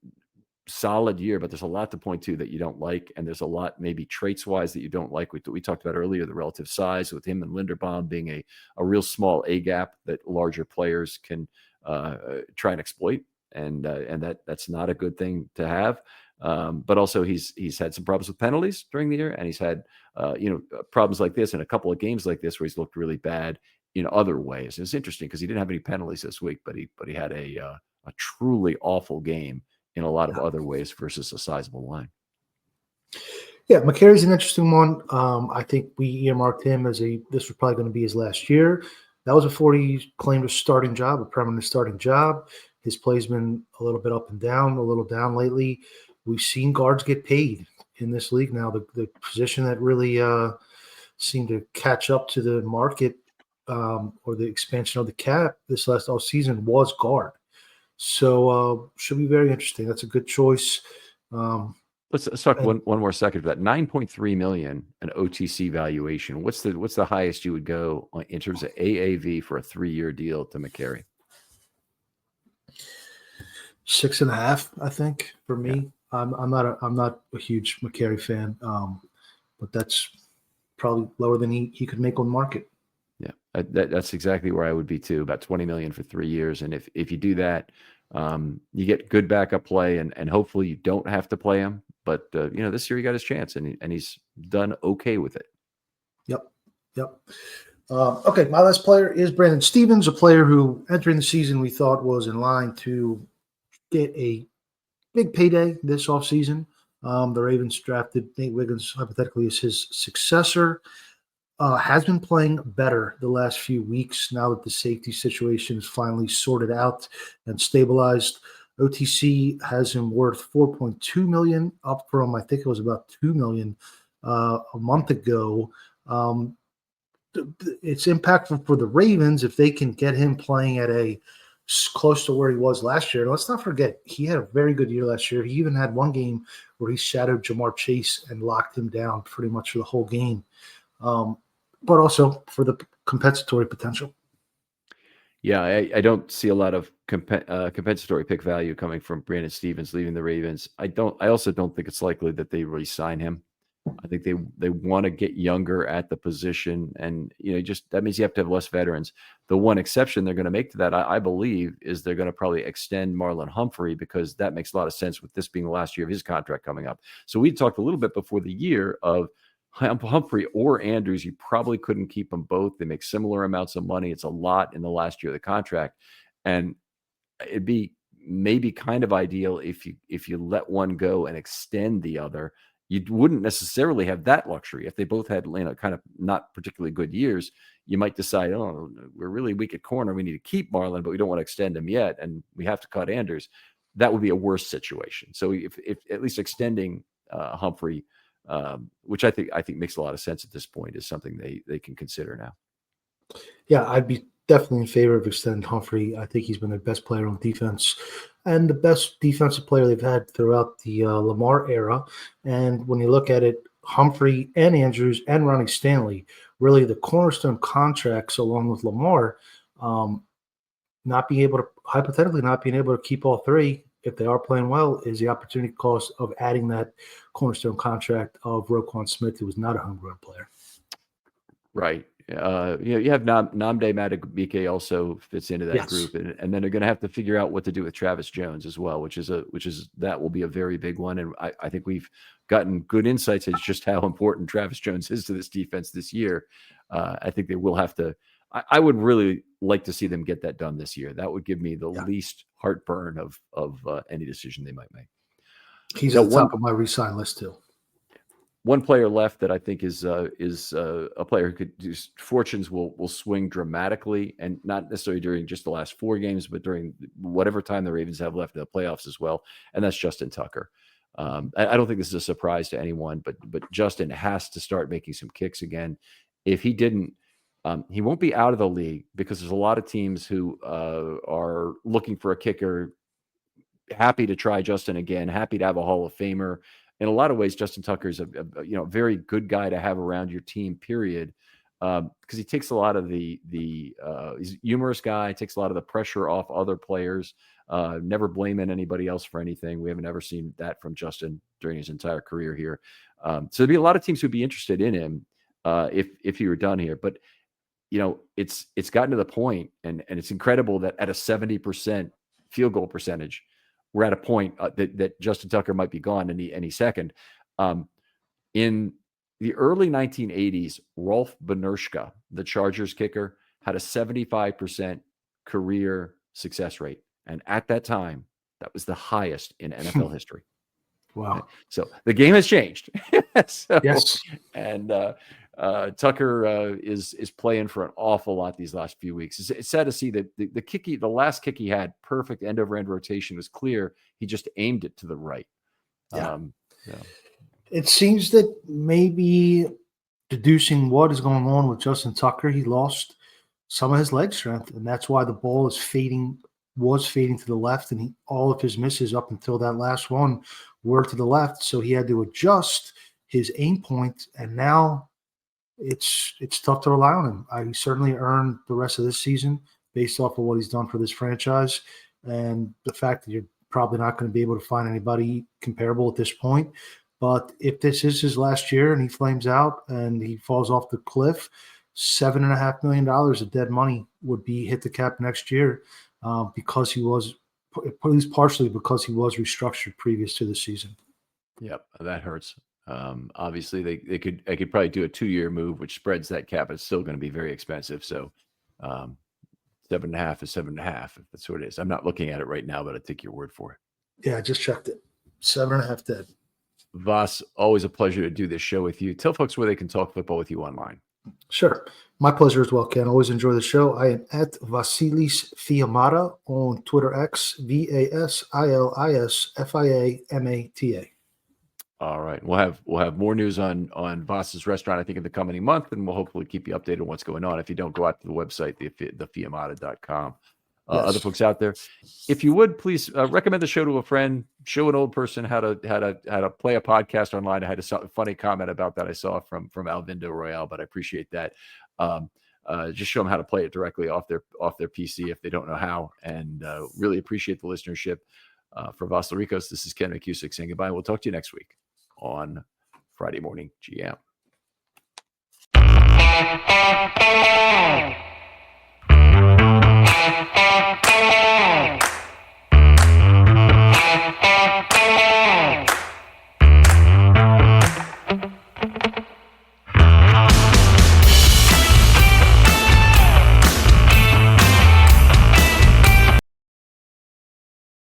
solid year, but there's a lot to point to that you don't like, and there's a lot maybe traits wise that you don't like. We talked about earlier, the relative size with him and Linderbaum being a real small A gap that larger players can try and exploit, and that's not a good thing to have. But also he's had some problems with penalties during the year, and he's had problems like this in a couple of games like this where he's looked really bad in other ways. And it's interesting because he didn't have any penalties this week, but he had a truly awful game in a lot of other ways versus a sizable line. Yeah, McCary's an interesting one. I think we earmarked him as this was probably going to be his last year. That was before he claimed a permanent starting job. His play's been a little bit up and down, a little down lately. We've seen guards get paid in this league now. The position that really seemed to catch up to the market or the expansion of the cap this last off season was guard. So should be very interesting. That's a good choice. Let's talk one more second for that. $9.3 million, an OTC valuation. What's the highest you would go in terms of AAV for a 3-year deal to McCary? 6.5, I think, for me. Yeah. I'm not a huge McCary fan, but that's probably lower than he could make on market. Yeah, that's exactly where I would be too. About $20 million for 3 years, and if you do that, you get good backup play, and hopefully you don't have to play him. But this year he got his chance, and he's done okay with it. Yep. Okay, my last player is Brandon Stephens, a player who entering the season we thought was in line to get a big payday this offseason. The Ravens drafted Nate Wiggins hypothetically as his successor. Has been playing better the last few weeks now that the safety situation is finally sorted out and stabilized. OTC has him worth $4.2 million, up from I think it was about $2 million a month ago. It's impactful for the Ravens if they can get him playing at a close to where he was last year. And let's not forget, he had a very good year last year. He even had one game where he shadowed Jamar Chase and locked him down pretty much for the whole game. But also for the compensatory potential. Yeah, I don't see a lot of compensatory pick value coming from Brandon Stephens leaving the Ravens. I also don't think it's likely that they re-sign him. I think they want to get younger at the position, and just that means you have to have less veterans. The one exception they're going to make to that, I believe, is they're going to probably extend Marlon Humphrey, because that makes a lot of sense with this being the last year of his contract coming up. So we talked a little bit before the year of Humphrey or Andrews. You probably couldn't keep them both. They make similar amounts of money. It's a lot in the last year of the contract, and it'd be maybe kind of ideal if you let one go and extend the other you wouldn't necessarily have that luxury. If they both had, kind of not particularly good years, you might decide, oh, we're really weak at corner. We need to keep Marlon, but we don't want to extend him yet, and we have to cut Anders. That would be a worse situation. So if at least extending Humphrey, which I think makes a lot of sense at this point, is something they can consider now. Yeah, I'd be definitely in favor of extending Humphrey. I think he's been the best player on defense and the best defensive player they've had throughout the Lamar era. And when you look at it, Humphrey and Andrews and Ronnie Stanley, really the cornerstone contracts along with Lamar, hypothetically not being able to keep all three if they are playing well, is the opportunity cost of adding that cornerstone contract of Roquan Smith, who was not a homegrown player. Right. You have Nnamdi Madubuike also fits into that group, and then they're going to have to figure out what to do with Travis Jones as well, which that will be a very big one. And I think we've gotten good insights as just how important Travis Jones is to this defense this year. I think they will have to. I would really like to see them get that done this year. That would give me the least heartburn of any decision they might make. He's at the top of my re-sign list too. One player left that I think is a player who could do fortunes will swing dramatically, and not necessarily during just the last 4 games, but during whatever time the Ravens have left in the playoffs as well. And that's Justin Tucker. I don't think this is a surprise to anyone, but Justin has to start making some kicks again. If he didn't, he won't be out of the league, because there's a lot of teams who are looking for a kicker, happy to try Justin again, happy to have a Hall of Famer. In a lot of ways, Justin Tucker is a very good guy to have around your team, period, because he takes a lot of he's a humorous guy, takes a lot of the pressure off other players, never blaming anybody else for anything. We haven't ever seen that from Justin during his entire career here. So there'd be a lot of teams who'd be interested in him if he were done here. But it's gotten to the point, and it's incredible that at a 70% field goal percentage, we're at a point that Justin Tucker might be gone any second. In the early 1980s, Rolf Benerschka, the Chargers kicker, had a 75% career success rate. And at that time, that was the highest in NFL history. Wow. So the game has changed. Yes. And Tucker is playing for an awful lot these last few weeks. It's sad to see that the last kick he had, perfect end over end rotation, was clear. He just aimed it to the right. Yeah. It seems that maybe deducing what is going on with Justin Tucker, he lost some of his leg strength, and that's why the ball was fading to the left, and all of his misses up until that last one were to the left. So he had to adjust his aim point, and now it's tough to rely on him. He certainly earned the rest of this season based off of what he's done for this franchise, and the fact that you're probably not going to be able to find anybody comparable at this point. But if this is his last year and he flames out and he falls off the cliff, $7.5 million of dead money would be hit the cap next year, because he was, at least partially because he was restructured previous to the season. Yep, that hurts. Obviously, they could probably do a 2-year move, which spreads that cap. It's still going to be very expensive. So 7.5 is 7.5. If that's what it is. I'm not looking at it right now, but I take your word for it. Yeah, I just checked it. 7.5 dead. Voss, always a pleasure to do this show with you. Tell folks where they can talk football with you online. Sure. My pleasure as well, Ken. Always enjoy the show. I am at Vasilis Fiamata on Twitter X, VASILIS FIAMATA. All right. We'll have more news on Voss's restaurant, I think, in the coming month, and we'll hopefully keep you updated on what's going on. If you don't, go out to the website, thefiamata.com. Yes. Other folks out there, if you would, please recommend the show to a friend. Show an old person how to play a podcast online. I had a funny comment about that I saw from Alvindo Royale, but I appreciate that. Just show them how to play it directly off their PC if they don't know how, and really appreciate the listenership. For Voss Laricos, this is Ken McCusick saying goodbye. We'll talk to you next week on Friday Morning GM.